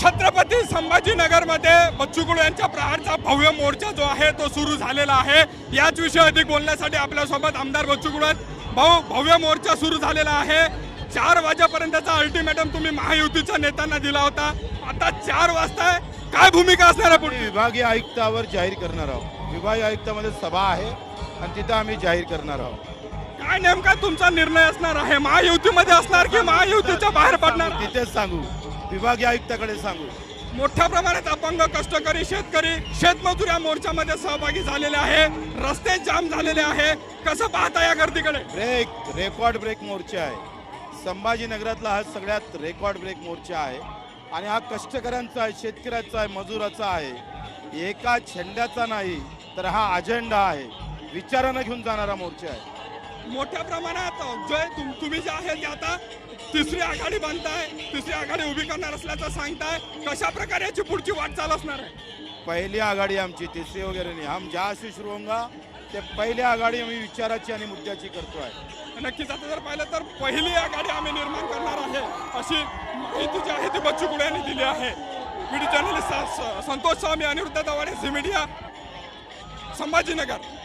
छत्रपती संभाजीनगरमध्ये बच्चू कडू यांच्या प्रहारचा भव्य मोर्चा जो आहे तो सुरू झालेला आहे। याच विषयी अधिक बोलण्यासाठी आपल्यासोबत आमदार बच्चू कडू आहेत। भाऊ, भव्य मोर्चा सुरू झालेला आहे। 4 वाजेपर्यंतचा अल्टिमेटम तुम्ही महायुतीच्या नेत्यांना दिला होता, आता 4 वाजता काय भूमिका असणार आहे? पुढे विभागीय आयुक्तावर जाहीर करणार आहोत। विभागीय आयुक्तामध्ये सभा आहे आणि तिथं आम्ही जाहीर करणार आहोत। काय नेमका तुमचा निर्णय असणार आहे? महायुतीमध्ये असणार की महायुतीच्या बाहेर पडणार? तिथेच सांगू, विभागीय आयुक्ताकडे सांगू। मोठ्या प्रमाणात अपंग, कष्टकरी, शेतकरी, शेतमजूर या मोर्चामध्ये सहभागी झालेले आहे। रस्ते जाम झालेले आहे, कसं पाहता या गर्दीकडे? रेकॉर्ड ब्रेक मोर्चा आहे। संभाजीनगरातला हा सगळ्यात रेकॉर्ड ब्रेक मोर्चा आहे आणि हा कष्टकऱ्यांचा आहे, शेतकऱ्याचा आहे, मजुराचा आहे। एका झेंड्याचा नाही तर हा अजेंडा आहे, विचारानं घेऊन जाणारा मोर्चा आहे। मोठ्या प्रमाणात तुम्ही जे आहे ते आता तिसरी आघाडी बांधताय, तिसरी आघाडी उभी करणार असल्याचं सांगताय। कशा प्रकारे याची पुढची वाटचाल असणार आहे? पहिली आघाडी आमची, तिसरी वगैरे नाही। हम ज्या शुरू होंगा ते पहिली आघाडी आम्ही विचाराची आणि मुद्द्याची करतो आहे। नक्कीच आता जर पाहिलं तर पहिली आघाडी आम्ही निर्माण करणार आहे अशी माहिती जी आहे ती बच्चू कडू यांनी दिली आहे। व्हिडिओ जर्नलिस्ट संतोष स्वामी, अनिरुद्ध दवाडे, झी मीडिया, संभाजीनगर।